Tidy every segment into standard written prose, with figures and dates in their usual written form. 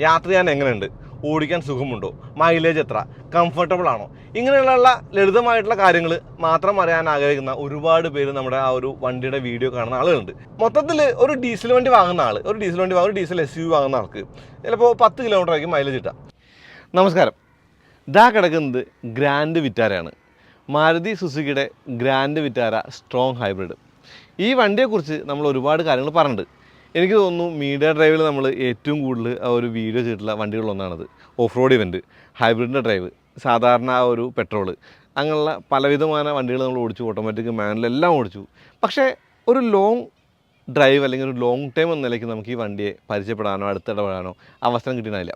യാത്ര ചെയ്യാൻ എങ്ങനെയുണ്ട്, ഓടിക്കാൻ സുഖമുണ്ടോ, മൈലേജ് എത്ര, കംഫർട്ടബിൾ ആണോ, ഇങ്ങനെയുള്ള ലളിതമായിട്ടുള്ള കാര്യങ്ങൾ മാത്രം അറിയാൻ ആഗ്രഹിക്കുന്ന ഒരുപാട് പേര് നമ്മുടെ ആ ഒരു വണ്ടിയുടെ വീഡിയോ കാണുന്ന ആളുകളുണ്ട്. മൊത്തത്തിൽ ഒരു ഡീസൽ വണ്ടി വാങ്ങുന്ന ആൾ, ഒരു ഡീസൽ SUV വാങ്ങുന്ന ആൾക്ക് ചിലപ്പോൾ 10 കിലോമീറ്റർ ആയിരിക്കും മൈലേജ് കിട്ടുക. നമസ്കാരം, ഇതാ കിടക്കുന്നത് ഗ്രാൻഡ് വിറ്റാരയാണ്. മാരുതി സുസുക്കിയുടെ ഗ്രാൻഡ് വിറ്റാര സ്ട്രോങ് ഹൈബ്രിഡ്. ഈ വണ്ടിയെക്കുറിച്ച് നമ്മൾ ഒരുപാട് കാര്യങ്ങൾ പറഞ്ഞിട്ടുണ്ട്. എനിക്ക് തോന്നുന്നു മീഡിയ ഡ്രൈവിൽ നമ്മൾ ഏറ്റവും കൂടുതൽ ആ ഒരു വീഡിയോ ചെയ്തിട്ടുള്ള വണ്ടികളൊന്നാണത്. ഓഫ് റോഡ് ഇവൻറ്റ്, ഹൈബ്രിഡിൻ്റെ ഡ്രൈവ്, സാധാരണ ആ ഒരു പെട്രോള്, അങ്ങനെയുള്ള പലവിധമായ വണ്ടികൾ നമ്മൾ ഓടിച്ചു, ഓട്ടോമാറ്റിക് മാനുവൽ എല്ലാം ഓടിച്ചു. പക്ഷേ ഒരു ലോങ് ഡ്രൈവ് അല്ലെങ്കിൽ ഒരു ലോങ് ടൈം എന്ന നിലയ്ക്ക് നമുക്ക് ഈ വണ്ടിയെ പരിചയപ്പെടാനോ അടുത്തിടപെടാനോ അവസരം കിട്ടിയിട്ടില്ല.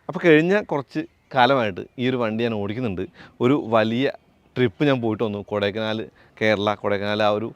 അപ്പോൾ കഴിഞ്ഞ കുറച്ച് കാലമായിട്ട് ഈ ഒരു വണ്ടി ഞാൻ ഓടിക്കുന്നുണ്ട്. ഒരു വലിയ ട്രിപ്പ് ഞാൻ പോയിട്ട് വന്നു. കൊടൈക്കനാൽ, കേരള, കൊടൈക്കനാൽ ആ ഒരു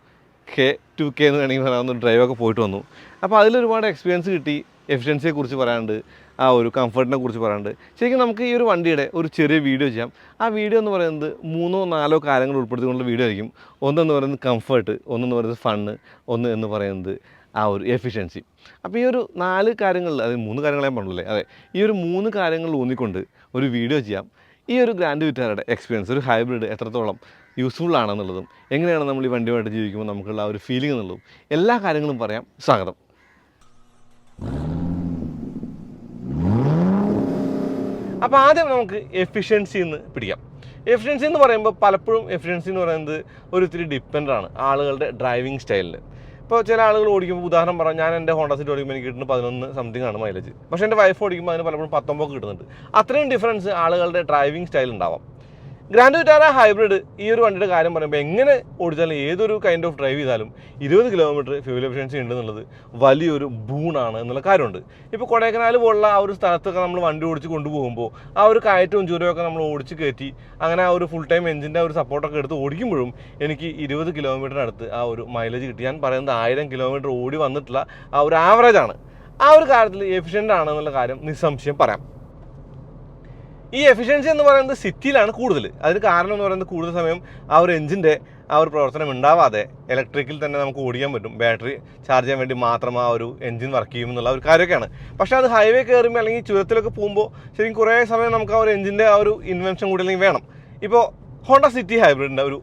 K2K എന്ന് വേണമെങ്കിൽ പറയാവുന്ന ഒരു ഡ്രൈവൊക്കെ പോയിട്ട് വന്നു. അപ്പോൾ അതിലൊരുപാട് എക്സ്പീരിയൻസ് കിട്ടി. എഫിഷ്യൻസിയെക്കുറിച്ച് പറയാനുണ്ട്, ആ ഒരു കംഫർട്ടിനെ കുറിച്ച് പറയാനുണ്ട്. ശരിക്കും നമുക്ക് ഈ ഒരു വണ്ടിയുടെ ഒരു ചെറിയ വീഡിയോ ചെയ്യാം. ആ വീഡിയോ എന്ന് പറയുന്നത് 3-4 കാര്യങ്ങൾ ഉൾപ്പെടുത്തിക്കൊണ്ടുള്ള വീഡിയോ ആയിരിക്കും. ഒന്നെന്ന് പറയുന്നത് കംഫർട്ട്, ഒന്നെന്ന് പറയുന്നത് ഫണ്ണ്, ഒന്ന് എന്ന് പറയുന്നത് ആ ഒരു എഫിഷ്യൻസി. അപ്പോൾ ഈ ഒരു 4 കാര്യങ്ങളിൽ, അതായത് 3 കാര്യങ്ങൾ ഞാൻ പറഞ്ഞില്ലേ, അതെ, ഈ ഒരു 3 കാര്യങ്ങൾ ഊന്നിക്കൊണ്ട് ഒരു വീഡിയോ ചെയ്യാം. ഈ ഒരു ഗ്രാൻഡ് വിറ്റാരയുടെ എക്സ്പീരിയൻസ്, ഒരു ഹൈബ്രിഡ് എത്രത്തോളം യൂസ്ഫുൾ ആണെന്നുള്ളതും എങ്ങനെയാണ് നമ്മൾ ഈ വണ്ടിയുമായിട്ട് ജീവിക്കുമ്പോൾ നമുക്കുള്ള ആ ഒരു ഫീലിംഗ് എന്നുള്ളതും എല്ലാ കാര്യങ്ങളും പറയാം. സ്വാഗതം. അപ്പോൾ ആദ്യം നമുക്ക് എഫിഷ്യൻസി എന്ന് പിടിക്കാം. എഫിഷ്യൻസി എന്ന് പറയുമ്പോൾ പലപ്പോഴും എഫിഷ്യൻസി എന്ന് പറയുന്നത് ഒരിത്തിരി ഡിപ്പെൻഡാണ് ആളുകളുടെ ഡ്രൈവിംഗ് സ്റ്റൈലിൽ. ഇപ്പോൾ ചില ആളുകൾ ഓടിക്കുമ്പോൾ, ഉദാഹരണം പറയാം, ഞാൻ എൻ്റെ ഹോണ്ട സിറ്റി ഓടിക്കുമ്പോൾ എനിക്ക് കിട്ടുന്നത് 11 സംതിങ് ആണ് മൈലേജ്. പക്ഷേ എൻ്റെ വൈഫ് ഓടിക്കുമ്പോൾ അതിന് പലപ്പോഴും 19 കിട്ടുന്നുണ്ട്. അത്രയും ഡിഫറൻസ് ആളുകളുടെ ഡ്രൈവിംഗ് സ്റ്റൈൽ ഉണ്ടാവാം. ഗ്രാൻഡ് വിറ്റാര ഹൈബ്രിഡ് ഈ ഒരു വണ്ടിയുടെ കാര്യം പറയുമ്പോൾ എങ്ങനെ ഓടിച്ചാലും ഏതൊരു കൈൻഡ് ഓഫ് ഡ്രൈവ് ചെയ്താലും 20 കിലോമീറ്റർ ഫ്യൂൽ എഫിഷ്യൻസി ഉണ്ടെന്നുള്ളത് വലിയൊരു ബൂണാണ് എന്നുള്ള കാര്യമുണ്ട്. ഇപ്പോൾ കൊടൈക്കനാൽ പോലുള്ള ആ ഒരു സ്ഥലത്തൊക്കെ നമ്മൾ വണ്ടി ഓടിച്ച് കൊണ്ടുപോകുമ്പോൾ ആ ഒരു കയറ്റവും ചുരമൊക്കെ നമ്മൾ ഓടിച്ച് കയറ്റി അങ്ങനെ ആ ഒരു ഫുൾ ടൈം എഞ്ചിൻ്റെ ഒരു സപ്പോർട്ടൊക്കെ എടുത്ത് ഓടിക്കുമ്പോഴും എനിക്ക് 20 കിലോമീറ്ററിനടുത്ത് ആ ഒരു മൈലേജ് കിട്ടി. ഞാൻ പറയുന്നത് 1000 കിലോമീറ്റർ ഓടി വന്നിട്ടുള്ള ആ ഒരു ആവറേജാണ്. ആ ഒരു കാര്യത്തിൽ എഫിഷ്യൻ്റ് ആണെന്നുള്ള കാര്യം നിസ്സംശയം പറയാം. ഈ എഫിഷ്യൻസി എന്ന് പറയുന്നത് സിറ്റിയിലാണ് കൂടുതൽ. അതിന് കാരണം എന്ന് പറയുന്നത് കൂടുതൽ സമയം ആ ഒരു എഞ്ചിൻ്റെ ആ ഒരു പ്രവർത്തനം ഉണ്ടാവാതെ ഇലക്ട്രിക്കിൽ തന്നെ നമുക്ക് ഓടിക്കാൻ പറ്റും. ബാറ്ററി ചാർജ് ചെയ്യാൻ വേണ്ടി മാത്രം ആ ഒരു എഞ്ചിൻ വർക്ക് ചെയ്യും എന്നുള്ള ഒരു കാര്യമൊക്കെയാണ്. പക്ഷേ അത് ഹൈവേ കയറുമ്പോൾ അല്ലെങ്കിൽ ചുരത്തിലൊക്കെ പോകുമ്പോൾ ശരിക്കും കുറേ സമയം നമുക്ക് ആ ഒരു എഞ്ചിൻ്റെ ആ ഒരു ഇൻവെൻഷൻ കൂടി അല്ലെങ്കിൽ വേണം. ഇപ്പോൾ ഹോണ്ട സിറ്റി ഹൈബ്രിഡിൻ്റെ ഒരു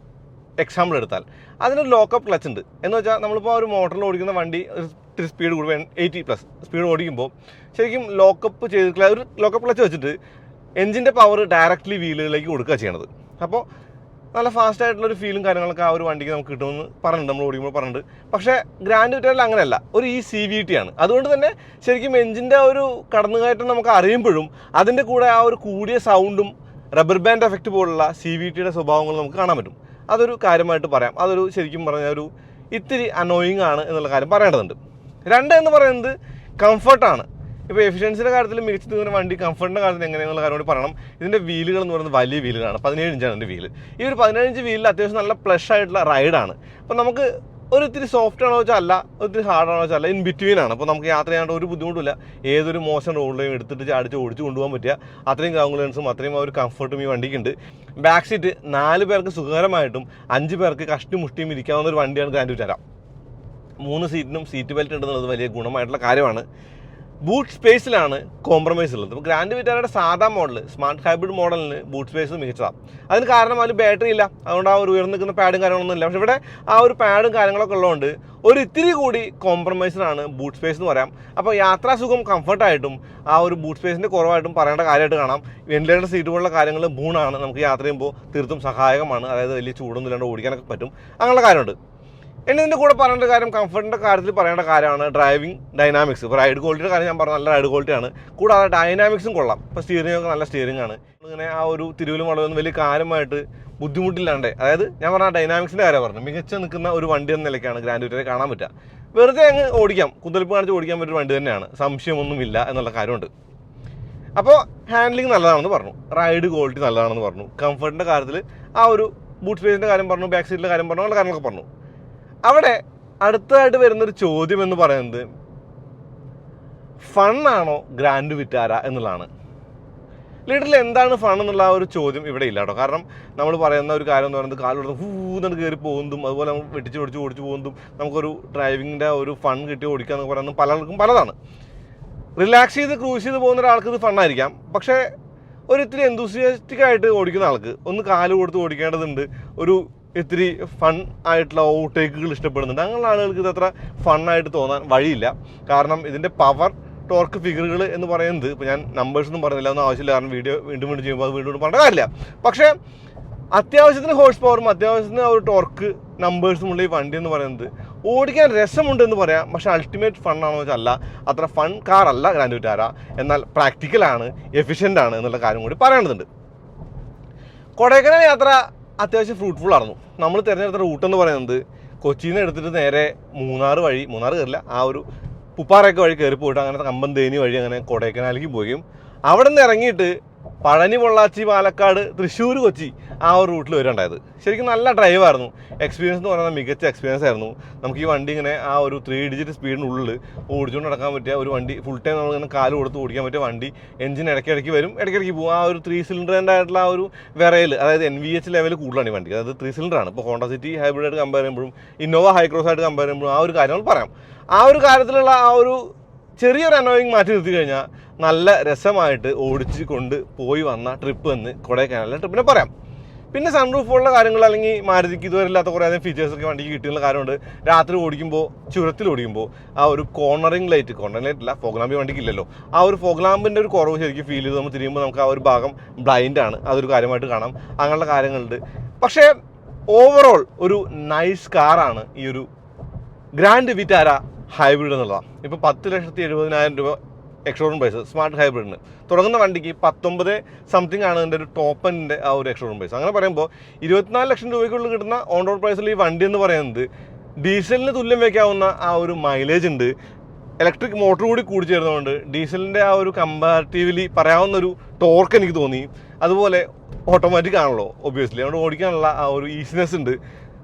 എക്സാമ്പിൾ എടുത്താൽ അതിനൊരു ലോക്കപ്പ് ക്ലച്ച് ഉണ്ട്. എന്ന് വെച്ചാൽ നമ്മളിപ്പോൾ ഒരു മോട്ടറിൽ ഓടിക്കുന്ന വണ്ടി ഒരു സ്പീഡ് കൂടുമ്പോൾ 80+ സ്പീഡ് ഓടിക്കുമ്പോൾ ശരിക്കും ലോക്കപ്പ് ചെയ്തിട്ടുള്ള ഒരു ലോക്കപ്പ് ക്ലച്ച് വെച്ചിട്ട് എഞ്ചിൻ്റെ പവർ ഡയറക്റ്റ്ലി വീലുകളിലേക്ക് കൊടുക്കുക ചെയ്യണത്. അപ്പോൾ നല്ല ഫാസ്റ്റ് ആയിട്ടുള്ളൊരു ഫീലും കാര്യങ്ങളൊക്കെ ആ ഒരു വണ്ടിക്ക് നമുക്ക് കിട്ടുമെന്ന് പറഞ്ഞിട്ടുണ്ട്, നമ്മൾ ഓടിക്കുമ്പോൾ പറഞ്ഞിട്ടുണ്ട്. പക്ഷേ ഗ്രാൻഡ് വിറ്റാരയിൽ അങ്ങനെയല്ല, ഒരു CVT ആണ്. അതുകൊണ്ട് തന്നെ ശരിക്കും എഞ്ചിൻ്റെ ഒരു കടന്നുകയറ്റം നമുക്ക് അറിയുമ്പോഴും അതിൻ്റെ കൂടെ ആ ഒരു കൂടിയ സൗണ്ടും റബ്ബർ ബാൻഡ് എഫക്റ്റ് പോലുള്ള CVTയുടെ സ്വഭാവങ്ങൾ നമുക്ക് കാണാൻ പറ്റും. അതൊരു കാര്യമായിട്ട് പറയാം. അതൊരു ശരിക്കും പറഞ്ഞാൽ ഒരു ഇത്തിരി അനോയിങ് ആണ് എന്നുള്ള കാര്യം പറയേണ്ടതുണ്ട്. 2 എന്ന് പറയുന്നത് കംഫർട്ടാണ്. ഇപ്പോൾ എഫിഷ്യൻസിയുടെ കാര്യത്തിൽ മികച്ചു നിൽക്കുന്ന വണ്ടി കംഫർട്ടിൻ്റെ കാര്യത്തിൽ എങ്ങനെയാണെന്നുള്ള കാര്യം കൂടി പറയണം. ഇതിൻ്റെ വീലുകൾ എന്ന് പറയുന്നത് വലിയ വീലുകളാണ്. 17 ഇഞ്ചാണ് എൻ്റെ വീല്. ഈ ഒരു 17 ഇഞ്ച് വീലിൽ അത്യാവശ്യം നല്ല പ്ലഷ് ആയിട്ടുള്ള റൈഡാണ്. അപ്പോൾ നമുക്ക് ഒരു ഇത്തിരി സോഫ്റ്റ് ആണോ വെച്ചാൽ അല്ല, ഒത്തിരി ഹാർഡാണോ വെച്ചാൽ അല്ല, ഇൻ ബിറ്റ്വീൻ ആണ്. അപ്പോൾ നമുക്ക് യാത്ര ചെയ്യാണ്ട് ഒരു ബുദ്ധിമുട്ടില്ല. ഏതൊരു മോശം റോഡിലേയും എടുത്തിട്ട് ചാടിച്ച് ഓടിച്ച് കൊണ്ടുപോകാൻ പറ്റുക അത്രയും ഗ്രൗണ്ടുലൻസും അത്രയും ആ ഒരു കംഫർട്ടും ഈ വണ്ടിക്കുണ്ട്. ബാക്ക് സീറ്റ് 4 പേർക്ക് സുഖകരമായിട്ടും 5 പേർക്ക് കഷ്ടി മുഷ്ടിയും ഇരിക്കാവുന്ന ഒരു വണ്ടിയാണ് ഗ്രാൻഡ് വിറ്റാര. 3 സീറ്റിനും സീറ്റ് ബെൽറ്റ് ഉണ്ടെന്നുള്ളത് വലിയ ഗുണമായിട്ടുള്ള കാര്യമാണ്. ബൂട്ട് സ്പേസിലാണ് കോംപ്രമൈസ് ഉള്ളത്. ഇപ്പോൾ ഗ്രാൻഡ് വിറ്റാരയുടെ സാധാ മോഡൽ, സ്മാർട്ട് ഹൈബ്രിഡ് മോഡലിന് ബൂട്ട് സ്പേസ് മികച്ചതാണ്. അതിന് കാരണം അതിൽ ബാറ്ററി ഇല്ല, അതുകൊണ്ട് ആ ഒരു ഉയർന്നു നിൽക്കുന്ന പാഡും കാര്യങ്ങളൊന്നും ഇല്ല. പക്ഷേ ഇവിടെ ആ ഒരു പാഡും കാര്യങ്ങളൊക്കെ ഉള്ളതുകൊണ്ട് ഒരു ഇത്തിരി കൂടി കോംപ്രമൈസിനാണ് ബൂട്ട് സ്പേസ് എന്ന് പറയാം. അപ്പോൾ യാത്രാസുഖം കംഫർട്ടായിട്ടും ആ ഒരു ബൂട്ട് സ്പേസിൻ്റെ കുറവായിട്ടും പറയേണ്ട കാര്യമായിട്ട് കാണാം. വെന്റിലേറ്റർ സീറ്റ് പോലുള്ള കാര്യങ്ങൾ ബൂണാണ്, നമുക്ക് യാത്ര ചെയ്യുമ്പോൾ തീർത്തും സഹായകമാണ്. അതായത് വലിയ ചൂടൊന്നും ഇല്ലാണ്ട് ഓടിക്കാനൊക്കെ പറ്റും, അങ്ങനെയുള്ള കാര്യമുണ്ട്. ഇനി ഇതിൻ്റെ കൂടെ പറയേണ്ട കാര്യം, കംഫർട്ടിൻ്റെ കാര്യത്തിൽ പറയേണ്ട കാര്യമാണ് ഡ്രൈവിംഗ് ഡൈനാമിക്സ്. ഇപ്പോൾ റൈഡ് ക്വാളിറ്റിയുടെ കാര്യം ഞാൻ പറഞ്ഞ നല്ല റൈഡ് ക്വാളിറ്റിയാണ്. കൂടാതെ ഡൈനാമിക്സും കൊള്ളാം. ഇപ്പോൾ സ്റ്റിയറിംഗ് ഒക്കെ നല്ല സ്റ്റിയറിംഗ് ആണ്. ഇങ്ങനെ ആ ഒരു തിരുവിലും വളവൊന്നും വലിയ കാര്യമായിട്ട് ബുദ്ധിമുട്ടില്ലാണ്ട്, അതായത് ഞാൻ പറഞ്ഞ ഡൈനാമിക്സിൻ്റെ കാര്യം പറഞ്ഞു, മികച്ച നിൽക്കുന്ന ഒരു വണ്ടി എന്ന നിലയ്ക്കാണ് ഗ്രാൻഡ് വിറ്റാര കാണാൻ പറ്റുക. വെറുതെ അങ്ങ് ഓടിക്കാം, കുന്തളിപ്പ് കാണിച്ച് ഓടിക്കാൻ പറ്റിയ വണ്ടി തന്നെയാണ്, സംശയമൊന്നുമില്ല എന്നുള്ള കാര്യമുണ്ട്. അപ്പോൾ ഹാൻഡ്ലിങ് നല്ലതാണെന്ന് പറഞ്ഞു, റൈഡ് ക്വാളിറ്റി നല്ലതാണെന്ന് പറഞ്ഞു, കംഫർട്ടിൻ്റെ കാര്യത്തിൽ ആ ഒരു ബൂട്ട് സ്പേസിൻ്റെ കാര്യം പറഞ്ഞു, ബാക്ക് സീറ്റിൻ്റെ കാര്യം പറഞ്ഞു, അങ്ങനെയുള്ള കാര്യങ്ങളൊക്കെ പറഞ്ഞു. അവിടെ അടുത്തതായിട്ട് വരുന്നൊരു ചോദ്യം എന്ന് പറയുന്നത് ഫണ്ണാണോ ഗ്രാൻഡ് വിറ്റാര എന്നുള്ളതാണ്. ലിറ്ററിൽ എന്താണ് ഫൺ എന്നുള്ള ആ ഒരു ചോദ്യം ഇവിടെ ഇല്ല കേട്ടോ. കാരണം നമ്മൾ പറയുന്ന ഒരു കാര്യം എന്ന് പറയുന്നത് കാലോട് ഹൂന്നിട്ട് കയറി പോകുന്നതും അതുപോലെ നമ്മൾ വെട്ടിച്ച് ഓടിച്ച് പോകുന്നതും നമുക്കൊരു ഡ്രൈവിങ്ങിൻ്റെ ഒരു ഫൺ കിട്ടി ഓടിക്കുക എന്ന് പറയുന്നത് പലർക്കും പലതാണ്. റിലാക്സ് ചെയ്ത് ക്രൂസ് ചെയ്ത് പോകുന്ന ഒരാൾക്ക് ഇത് ഫണ്ണായിരിക്കാം. പക്ഷേ ഒരു ഇത്തിരി എന്തൂസിയാസ്റ്റിക് ആയിട്ട് ഓടിക്കുന്ന ആൾക്ക് ഒന്ന് കാല് കൊടുത്ത് ഓടിക്കേണ്ടതുണ്ട്, ഒരു ഇത്തിരി ഫൺ ആയിട്ടുള്ള ഓവർടേക്കുകൾ ഇഷ്ടപ്പെടുന്നുണ്ട്, അങ്ങനെയുള്ള ആളുകൾക്ക് ഇത് അത്ര ഫണ്ണായിട്ട് തോന്നാൻ വഴിയില്ല. കാരണം ഇതിൻ്റെ പവർ ടോർക്ക് ഫിഗറുകൾ എന്ന് പറയുന്നത്, ഇപ്പോൾ ഞാൻ നമ്പേഴ്സൊന്നും പറയുന്നില്ല, ഒന്നും ആവശ്യമില്ല, കാരണം വീണ്ടും ചെയ്യുമ്പോൾ അത് വീണ്ടും പറഞ്ഞ കാര്യമില്ല. പക്ഷേ അത്യാവശ്യത്തിന് ഹോഴ്സ് പവറും അത്യാവശ്യത്തിന് ഒരു ടോർക്ക് നമ്പേഴ്സും ഉള്ള ഈ വണ്ടി എന്ന് പറയുന്നത് ഓടിക്കാൻ രസമുണ്ടെന്ന് പറയാം. പക്ഷേ അൾട്ടിമേറ്റ് ഫണ്ണാണെന്ന് വെച്ചാൽ അല്ല, അത്ര ഫൺ കാർ അല്ല ഗ്രാൻഡ് വിറ്റാര. എന്നാൽ പ്രാക്ടിക്കലാണ്, എഫിഷ്യൻ്റ് ആണ് എന്നുള്ള കാര്യം കൂടി പറയേണ്ടതുണ്ട്. കൊടൈക്കനാൽ യാത്ര അത്യാവശ്യം ഫ്രൂട്ട്ഫുൾ ആയിരുന്നു. നമ്മൾ തിരഞ്ഞെടുത്ത റൂട്ടെന്ന് പറയുന്നത് കൊച്ചിയിൽ നിന്ന് എടുത്തിട്ട് നേരെ മൂന്നാർ കയറില്ല, ആ ഒരു പുപ്പാറയൊക്കെ വഴി കയറി പോയിട്ട് അങ്ങനെ കമ്പന്തേനി വഴി അങ്ങനെ കൊടൈക്കനാലിലേക്ക് പോവുകയും അവിടെ നിന്ന് ഇറങ്ങിയിട്ട് പഴനി, പൊള്ളാച്ചി, പാലക്കാട്, തൃശ്ശൂർ, കൊച്ചി ആ ഒരു റൂട്ടിൽ വരേണ്ടായത്. ശരിക്കും നല്ല ഡ്രൈവായിരുന്നു. എക്സ്പീരിയൻസ് എന്ന് പറയുന്നത് മികച്ച എക്സ്പീരിയൻസ് ആയിരുന്നു. നമുക്ക് ഈ വണ്ടി ഇങ്ങനെ ആ ഒരു 3 ഡിജിറ്റ് സ്പീഡിനുള്ളിൽ ഓടിച്ചുകൊണ്ട് നടക്കാൻ പറ്റിയ ഒരു വണ്ടി, ഫുൾ ടൈം നമ്മളിങ്ങനെ കാല് കൊടുത്ത് ഓടിക്കാൻ പറ്റിയ വണ്ടി. എഞ്ചിൻ ഇടയ്ക്കിടയ്ക്ക് വരും, ഇടയ്ക്കിടയ്ക്ക് പോകും. ആ ഒരു 3 സിലിണ്ടറിൻ്റെ ആയിട്ടുള്ള ആ ഒരു വിറയിൽ, അതായത് NVH ലെവൽ കൂടുതലാണ് ഈ വണ്ടി. അതായത് 3 സിലിണ്ടറാണ്. ഇപ്പോൾ ഹോണ്ട സിറ്റി ഹൈബ്രിഡായിട്ട് കമ്പയർ ചെയ്യുമ്പോഴും ഇന്നോവ ഹൈക്രോസ് ആയിട്ട് കമ്പയർ ചെയ്യുമ്പോഴും ആ ഒരു കാര്യങ്ങൾ പറയാം. ആ ഒരു കാര്യത്തിലുള്ള ആ ഒരു ചെറിയൊരു അനോയിങ് മാറ്റി നിർത്തി കഴിഞ്ഞാൽ നല്ല രസമായിട്ട് ഓടിച്ച് കൊണ്ട് പോയി വന്ന ട്രിപ്പ് എന്ന് കൊടൈക്കനാലിലെ ട്രിപ്പിനെ പറയാം. പിന്നെ സൺറൂഫുള്ള കാര്യങ്ങൾ, അല്ലെങ്കിൽ മാരുതിക്ക് ഇതുവരെ ഇല്ലാത്ത കുറേ അധികം ഫീച്ചേഴ്സൊക്കെ വണ്ടിക്ക് കിട്ടിയുള്ള കാര്യമുണ്ട്. രാത്രി ഓടിക്കുമ്പോൾ, ചുരത്തിൽ ഓടിക്കുമ്പോൾ ആ ഒരു കോർണറിംഗ് ലൈറ്റ് അല്ല, ഫോഗ് ലാമ്പ് വണ്ടിക്ക് ഇല്ലല്ലോ, ആ ഒരു ഫോഗ് ലാമ്പിൻ്റെ ഒരു കുറവ് ശരിക്കും ഫീൽ ചെയ്ത് നമ്മൾ തിരിയുമ്പോൾ നമുക്ക് ആ ഒരു ഭാഗം ബ്ലൈൻഡാണ്, അതൊരു കാര്യമായിട്ട് കാണാം. അങ്ങനെയുള്ള കാര്യങ്ങളുണ്ട്. പക്ഷേ ഓവറോൾ ഒരു നൈസ് കാറാണ് ഈ ഒരു ഗ്രാൻഡ് വിറ്റാര ഹൈബ്രിഡ് എന്നുള്ളതാണ്. ഇപ്പോൾ 10,70,000 രൂപ എക്സ്ഷോറൂം പ്രൈസ് സ്മാർട്ട് ഹൈബ്രിഡിന്. തുടങ്ങുന്ന വണ്ടിക്ക് 19 സംതിങ് ആണ് ഇതിൻ്റെ ഒരു ടോപ്പ് എൻഡിൻ്റെ ആ ഒരു എക്സ്ഷോറൂം പ്രൈസ്. അങ്ങനെ പറയുമ്പോൾ 24 ലക്ഷം രൂപയ്ക്കുള്ളിൽ കിട്ടുന്ന ഓൺ റോഡ് പ്രൈസിൽ ഈ വണ്ടി എന്ന് പറയുന്നത് ഡീസലിന് തുല്യം വയ്ക്കാവുന്ന ആ ഒരു മൈലേജ് ഉണ്ട്. ഇലക്ട്രിക് മോട്ടർ കൂടി ചേർന്നതുകൊണ്ട് ഡീസലിൻ്റെ ആ ഒരു കമ്പാരിറ്റീവ്ലി പറയാവുന്നൊരു ടോർക്ക് എനിക്ക് തോന്നി. അതുപോലെ ഓട്ടോമാറ്റിക് ആണല്ലോ ഒബ്വിയസ്ലി, അതുകൊണ്ട് ഓടിക്കാനുള്ള ആ ഒരു ഈസിനെസ് ഉണ്ട്.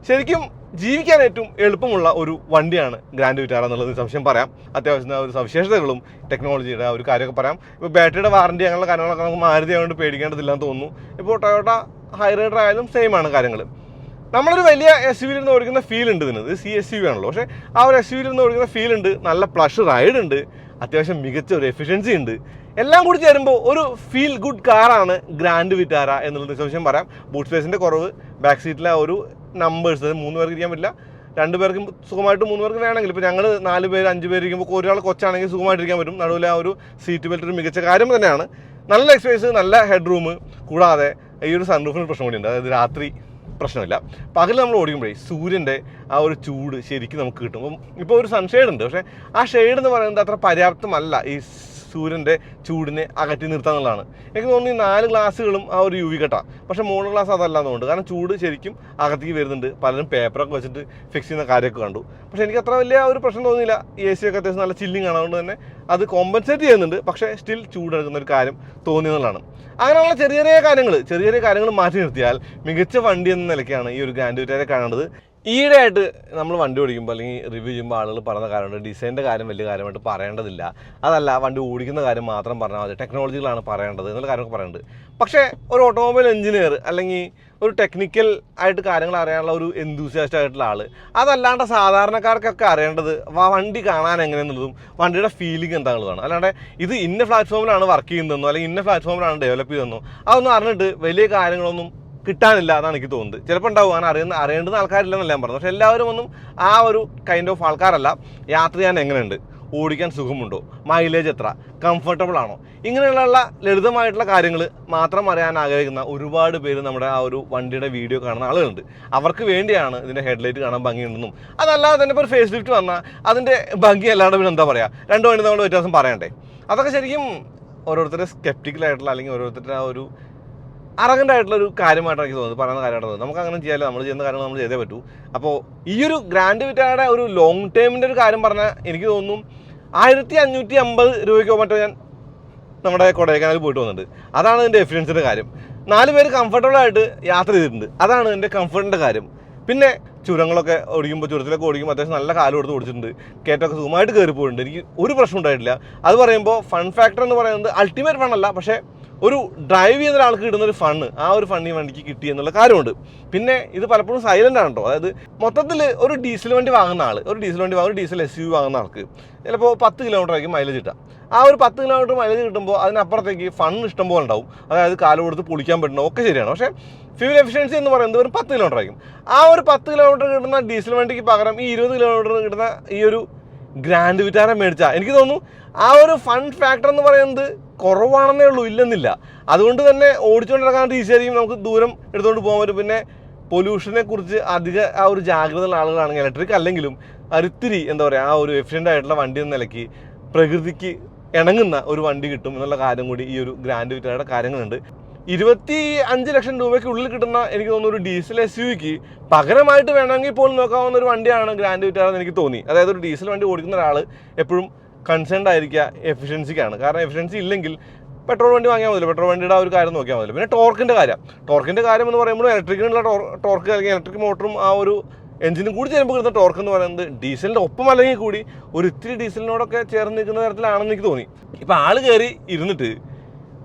ശരിക്കും ജീവിക്കാൻ ഏറ്റവും എളുപ്പമുള്ള ഒരു വണ്ടിയാണ് ഗ്രാൻഡ് വിറ്റാര എന്നുള്ളത് സംശയം പറയാം. അത്യാവശ്യം ഒരു സവിശേഷതകളും ടെക്നോളജിയുടെ ആ ഒരു കാര്യമൊക്കെ പറയാം. ഇപ്പോൾ ബാറ്ററിയുടെ വാറണ്ടി അങ്ങനെയുള്ള കാര്യങ്ങളൊക്കെ നമുക്ക് മാരുതി ആയതുകൊണ്ട് പേടിക്കേണ്ടതില്ലെന്ന് തോന്നുന്നു. ഇപ്പോൾ ടൊയോട്ട ഹൈറൈഡർ ആയാലും സെയിം ആണ് കാര്യങ്ങൾ. നമ്മളൊരു വലിയ SUV നിന്ന് ഓടിക്കുന്ന ഫീൽ ഉണ്ട് ഇതിന്. ഇത് CSUV ആണല്ലോ, പക്ഷേ ആ ഒരു SUV നിന്ന് ഓടിക്കുന്ന ഫീൽ ഉണ്ട്, നല്ല പ്ലഷ് റൈഡ് ഉണ്ട്, അത്യാവശ്യം മികച്ച ഒരു എഫിഷ്യൻസി ഉണ്ട്. എല്ലാം കൂടി ചേരുമ്പോൾ ഒരു ഫീൽ ഗുഡ് കാറാണ് ഗ്രാൻഡ് വിറ്റാര എന്നുള്ളത് സംശയം പറയാം. ബൂട്ട് സ്പേസിൻ്റെ കുറവ്, ബാക്ക് സീറ്റിലെ ഒരു നമ്പേഴ്സ്, 3 പേർക്ക് ഇരിക്കാൻ പറ്റില്ല, 2 പേർക്കും സുഖമായിട്ട് 3 പേർക്ക് വേണമെങ്കിൽ. ഇപ്പോൾ ഞങ്ങൾ 4 പേര് 5 പേര് ഇരിക്കുമ്പോൾ ഒരാൾ കൊച്ചാണെങ്കിൽ സുഖമായിട്ടിരിക്കാൻ പറ്റും. നടുവിലെ ആ ഒരു സീറ്റ് ബെൽറ്റ് ഒരു മികച്ച കാര്യം തന്നെയാണ്. നല്ല എക്സ്പേസ്, നല്ല ഹെഡ് റൂം, കൂടാതെ ഈ ഒരു സൺറൂഫിന് പ്രശ്നം കൂടിയുണ്ട്. അതായത് രാത്രി പ്രശ്നമില്ല. പകൽ നമ്മൾ ഓടിക്കുമ്പോഴേ സൂര്യൻ്റെ ആ ഒരു ചൂട് ശരിക്കും നമുക്ക് കിട്ടും. ഇപ്പോൾ ഒരു സൺഷെയ്ഡ് ഉണ്ട്, പക്ഷേ ആ ഷെയ്ഡ് എന്ന് പറയുന്നത് അത്ര പര്യാപ്തമല്ല ഈ സൂര്യൻ്റെ ചൂടിനെ അകറ്റി നിർത്തുക എന്നുള്ളതാണ്. എനിക്ക് തോന്നുന്നു ഈ 4 ഗ്ലാസ്സുകളും ആ ഒരു UV കട്ടാണ്. പക്ഷേ 3 ഗ്ലാസ് അതല്ലാന്നുണ്ട്, കാരണം ചൂട് ശരിക്കും അകത്തേക്ക് വരുന്നുണ്ട്. പലരും പേപ്പറൊക്കെ വെച്ചിട്ട് ഫിക്സ് ചെയ്യുന്ന കാര്യമൊക്കെ കണ്ടു. പക്ഷേ എനിക്ക് അത്ര വലിയ ഒരു പ്രശ്നം തോന്നിയില്ല. ഈ AC ഒക്കെ അത്യാവശ്യം നല്ല ചില്ലിങ് ആണ്, അതുകൊണ്ട് തന്നെ അത് കോമ്പൻസേറ്റ് ചെയ്യുന്നുണ്ട്. പക്ഷേ സ്റ്റിൽ ചൂടെടുക്കുന്ന ഒരു കാര്യം തോന്നിയെന്നുള്ളതാണ്. അങ്ങനെയുള്ള ചെറിയ ചെറിയ കാര്യങ്ങൾ മാറ്റി നിർത്തിയാൽ മികച്ച വണ്ടി എന്ന നിലയ്ക്കാണ് ഈ ഒരു ഗ്രാൻഡ് വിറ്റാരയെ കാണേണ്ടത്. ഈയിടെയായിട്ട് നമ്മൾ വണ്ടി ഓടിക്കുമ്പോൾ അല്ലെങ്കിൽ റിവ്യൂ ചെയ്യുമ്പോൾ ആളുകൾ പറയുന്ന കാര്യമുണ്ട്, ഡിസൈൻ്റെ കാര്യം വലിയ കാര്യമായിട്ട് പറയേണ്ടതില്ല, അതല്ല വണ്ടി ഓടിക്കുന്ന കാര്യം മാത്രം പറഞ്ഞാൽ മതി, ടെക്നോളജികളാണ് പറയേണ്ടത് എന്നുള്ള കാര്യമൊക്കെ പറയുന്നുണ്ട്. പക്ഷേ ഒരു ഓട്ടോമൊബൈൽ എഞ്ചിനീയർ അല്ലെങ്കിൽ ഒരു ടെക്നിക്കൽ ആയിട്ട് കാര്യങ്ങൾ അറിയാനുള്ള ഒരു എന്തൂസിയാസ്റ്റ് ആയിട്ടുള്ള ആൾ, അതല്ലാണ്ട് സാധാരണക്കാർക്കൊക്കെ അറിയേണ്ടത് വണ്ടി കാണാൻ എങ്ങനെയെന്നുള്ളതും വണ്ടിയുടെ ഫീലിംഗ് എന്താണെന്നുള്ളതാണ്. അല്ലാണ്ട് ഇത് ഇന്ന പ്ലാറ്റ്ഫോമിലാണ് വർക്ക് ചെയ്യുന്നതെന്നോ അല്ലെങ്കിൽ ഇന്ന പ്ലാറ്റ്ഫോമിലാണ് ഡെവലപ്പ് ചെയ്തതെന്നോ അതൊന്നും അറിഞ്ഞിട്ട് വലിയ കാര്യങ്ങളൊന്നും കിട്ടാനില്ല എന്നാണ് എനിക്ക് തോന്നുന്നത്. ചിലപ്പോൾ ഉണ്ടാവും, അങ്ങനെ അറിയേണ്ടുന്ന ആൾക്കാരില്ലെന്നല്ല ഞാൻ പറഞ്ഞു. പക്ഷേ എല്ലാവരും ഒന്നും ആ ഒരു കൈൻഡ് ഓഫ് ആൾക്കാരല്ല. യാത്ര ചെയ്യാൻ എങ്ങനെയുണ്ട്, ഓടിക്കാൻ സുഖമുണ്ടോ, മൈലേജ് എത്ര, കംഫർട്ടബിൾ ആണോ, ഇങ്ങനെയുള്ള ലളിതമായിട്ടുള്ള കാര്യങ്ങൾ മാത്രം അറിയാൻ ആഗ്രഹിക്കുന്ന ഒരുപാട് പേര് നമ്മുടെ ആ ഒരു വണ്ടിയുടെ വീഡിയോ കാണുന്ന ആളുകളുണ്ട്. അവർക്ക് വേണ്ടിയാണ് ഇതിൻ്റെ ഹെഡ്ലൈറ്റ് കാണാൻ ഭംഗിയുണ്ടെന്നും അതല്ലാതെ തന്നെ ഇപ്പോൾ ഒരു ഫേസ് ലിഫ്റ്റ് വന്നാൽ അതിൻ്റെ ഭംഗി അല്ലാണ്ട് പിന്നെ എന്താ പറയുക, 2 വണ്ടി നമ്മൾ വ്യത്യാസം പറയണ്ടേ. അതൊക്കെ ശരിക്കും ഓരോരുത്തരുടെ സ്കെപ്റ്റിക്കലായിട്ടുള്ള അല്ലെങ്കിൽ ഓരോരുത്തരുടെ ആ ഒരു അറഗൻ്റ് ആയിട്ടുള്ളൊരു കാര്യമായിട്ടാണ് എനിക്ക് തോന്നുന്നത്, പറയുന്ന കാര്യമായിട്ട്. നമുക്ക് അങ്ങനെ ചെയ്യാമല്ലോ, നമ്മൾ ചെയ്യുന്ന കാര്യങ്ങൾ നമ്മൾ ചെയ്തേ പറ്റൂ. അപ്പോൾ ഈ ഒരു ഗ്രാൻഡ് വിറ്റാരയുടെ ഒരു ലോങ് ടേമിൻ്റെ ഒരു കാര്യം പറഞ്ഞാൽ എനിക്ക് തോന്നുന്നു 1550 രൂപയ്ക്കോ മറ്റോ ഞാൻ നമ്മുടെ കൊടൈക്കനാൽ പോയിട്ട് വന്നിട്ടുണ്ട്. അതാണ് ഇതിൻ്റെ എഫിഷ്യൻസിൻ്റെ കാര്യം. 4 പേര് കംഫർട്ടബിളായിട്ട് യാത്ര ചെയ്തിട്ടുണ്ട്, അതാണ് ഇതിൻ്റെ കംഫർട്ടിൻ്റെ കാര്യം. പിന്നെ ചുരങ്ങളൊക്കെ ചുരത്തിലൊക്കെ ഓടിക്കുമ്പോൾ അത്യാവശ്യം നല്ല കാലം കൊടുത്ത് ഓടിച്ചിട്ടുണ്ട്, കയറ്റമൊക്കെ സുഖമായിട്ട് കയറി പോയിട്ടുണ്ട്, എനിക്ക് ഒരു പ്രശ്നം ഉണ്ടായിട്ടില്ല. അത് പറയുമ്പോൾ ഫൺ ഫാക്ടർ എന്ന് പറയുന്നത് അൾട്ടിമേറ്റ് ഫണ്ണല്ല, പക്ഷേ ഒരു ഡ്രൈവ് ചെയ്യുന്ന ഒരാൾക്ക് കിട്ടുന്ന ഒരു ഫണ്ണ്, ആ ഒരു ഫണ്ണ് ഈ വണ്ടിക്ക് കിട്ടി എന്നുള്ള കാര്യമുണ്ട്. പിന്നെ ഇത് പലപ്പോഴും സൈലൻ്റ് ആണ് കേട്ടോ. അതായത് മൊത്തത്തിൽ ഒരു ഡീസൽ വണ്ടി വാങ്ങുന്ന ആൾ, ഒരു ഡീസൽ SUV വാങ്ങുന്ന ആൾക്ക് ചിലപ്പോൾ 10 കിലോമീറ്റർ ആയിരിക്കും മൈലേജ് കിട്ടുക. ആ ഒരു 10 കിലോമീറ്റർ മൈലേജ് കിട്ടുമ്പോൾ അതിനപ്പുറത്തേക്ക് ഫണ്ണ് ഇഷ്ടം പോലെ ഉണ്ടാവും. അതായത് കാല് കൊടുത്ത് പൊളിക്കാൻ പറ്റുന്ന ഒക്കെ ശരിയാണ്. പക്ഷേ ഫ്യൂൽ എഫിഷ്യൻസി എന്ന് പറയുന്നത് ഒരു 10 കിലോമീറ്റർ ആയിരിക്കും. ആ ഒരു 10 കിലോമീറ്റർ കിട്ടുന്ന ഡീസൽ വണ്ടിക്ക് പകരം ഈ 20 കിലോമീറ്റർ കിട്ടുന്ന ഈ ഒരു ഗ്രാൻഡ് വിറ്റാര മേടിച്ചാൽ എനിക്ക് തോന്നുന്നു ആ ഒരു ഫൺ ഫാക്ടർ എന്ന് പറയുന്നത് കുറവാണെന്നേ ഉള്ളൂ, ഇല്ലെന്നില്ല. അതുകൊണ്ട് തന്നെ ഓടിച്ചുകൊണ്ട് നടക്കാൻ ഈസിയായിരിക്കും, നമുക്ക് ദൂരം എടുത്തുകൊണ്ട് പോകാൻ പറ്റും. പിന്നെ പൊല്യൂഷനെ കുറിച്ച് അധിക ആ ഒരു ജാഗ്രതയുള്ള ആളുകളാണെങ്കിൽ ഇലക്ട്രിക് അല്ലെങ്കിലും ഒരിത്തിരി എന്താ പറയുക, ആ ഒരു എഫിഷ്യൻ്റ് ആയിട്ടുള്ള വണ്ടി എന്ന നിലയ്ക്ക് പ്രകൃതിക്ക് ഇണങ്ങുന്ന ഒരു വണ്ടി കിട്ടും എന്നുള്ള കാര്യം കൂടി ഈ ഒരു ഗ്രാൻഡ് വിറ്റാരയുടെ കാര്യങ്ങളുണ്ട്. 25 ലക്ഷം രൂപയ്ക്കുള്ളിൽ കിട്ടുന്ന എനിക്ക് തോന്നുന്നു ഒരു ഡീസൽ SUVക്ക് പകരമായിട്ട് വേണമെങ്കിൽ പോലും നോക്കാവുന്ന ഒരു വണ്ടിയാണ് ഗ്രാൻഡ് വിറ്റാര എന്ന് എനിക്ക് തോന്നി. അതായത് ഒരു ഡീസൽ വണ്ടി ഓടിക്കുന്ന ഒരാൾ എപ്പോഴും കൺസേൺഡ് ആയിരിക്കുക എഫിഷ്യൻസിക്കാണ്. കാരണം എഫിഷ്യൻസി ഇല്ലെങ്കിൽ പെട്രോൾ വണ്ടി വാങ്ങിയാൽ മതില്ല, പെട്രോൾ വണ്ടിയുടെ ആ ഒരു കാര്യം നോക്കിയാൽ മതില്ല. പിന്നെ ടോർക്കിൻ്റെ കാര്യം എന്ന് പറയുമ്പോൾ ഇലക്ട്രിക്കിനുള്ള ടോർക്ക് അല്ലെങ്കിൽ ഇലക്ട്രിക് മോട്ടറും ആ ഒരു എഞ്ചിനും കൂടി ചേരുമ്പോൾ കിട്ടുന്ന ടോർക്ക് എന്ന് പറയുന്നത് ഡീസലിൻ്റെ ഒപ്പം അല്ലെങ്കിൽ കൂടി ഒരു ഇത്തിരി ഡീസലിനോടൊക്കെ ചേർന്ന് നിൽക്കുന്ന തരത്തിലാണെന്ന് എനിക്ക് തോന്നി. ഇപ്പോൾ ആൾ കയറി ഇരുന്നിട്ട്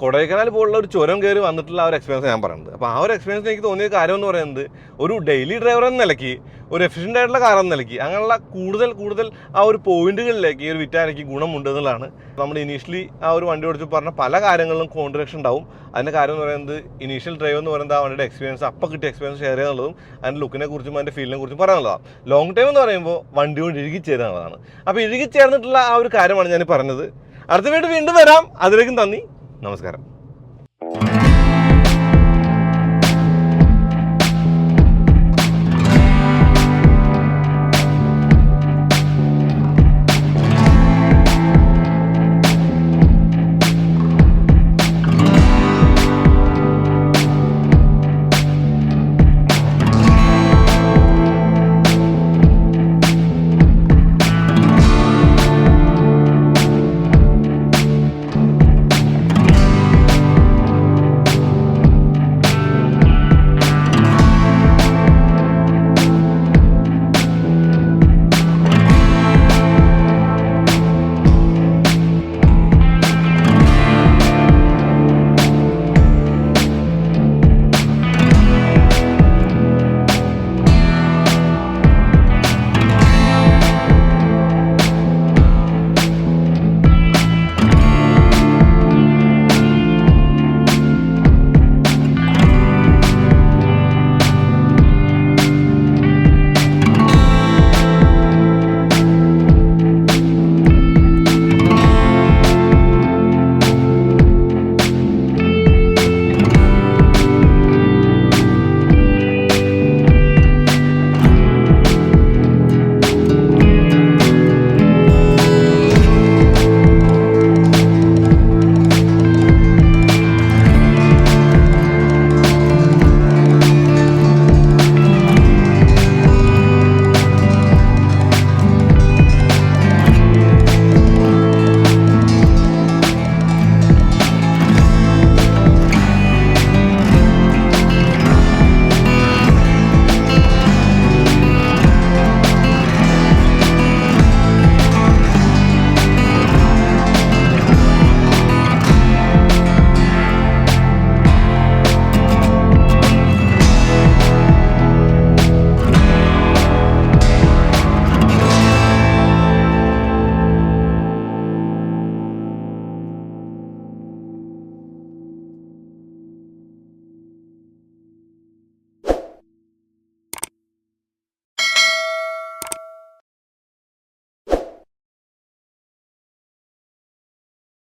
കൊടൈക്കനാൽ പോലുള്ള ഒരു ചുരം കയറി വന്നിട്ടുള്ള ആ ഒരു എക്സ്പീരിയൻസ് ഞാൻ പറയുന്നത്. അപ്പോൾ ആ ഒരു എക്സ്പീരിയൻസ് എനിക്ക് തോന്നിയ കാര്യം എന്ന് പറയുന്നത് ഒരു ഡെയിലി ഡ്രൈവർ എന്ന നിലയ്ക്ക്, ഒരു എഫിഷ്യൻ്റ് ആയിട്ടുള്ള കാർ എന്ന നിലയ്ക്ക് അങ്ങനെയുള്ള കൂടുതൽ ആ ഒരു പോയിന്റുകളിലേക്ക് ഈ ഒരു വിറ്റാരയ്ക്ക് ഗുണമുണ്ട് എന്നുള്ളതാണ്. നമ്മൾ ഇനീഷ്യലി ആ ഒരു വണ്ടി ഓടിച്ച് പറഞ്ഞ പല കാര്യങ്ങളിലും കോൺട്രഡിക്ഷൻ ഉണ്ടാവും. അതിൻ്റെ കാര്യം എന്ന് പറയുന്നത് ഇനീഷ്യൽ ഡ്രൈവ് എന്ന് പറയുന്നത് ആ വണ്ടിയുടെ എക്സ്പീരിയൻസ്, അപ്പോൾ കിട്ടിയ എക്സ്പീരിയൻസ് ഷെയർ ചെയ്യുന്നുള്ളതും അതിൻ്റെ ലുക്കിനെ കുറിച്ചും അതിൻ്റെ ഫീലിനെ കുറിച്ചും പറയാനുള്ളതാണ്. ലോങ് ടൈം എന്ന് പറയുമ്പോൾ വണ്ടി കൊണ്ട് ഇഴുകിച്ചേരുന്നതാണ്. അപ്പോൾ ഇഴുകിച്ചേർന്നിട്ടുള്ള ആ ഒരു കാര്യമാണ് ഞാൻ പറഞ്ഞത്. അടുത്ത വീണ്ടും വരാം. അതിലേക്കും നന്ദി, നമസ്കാരം.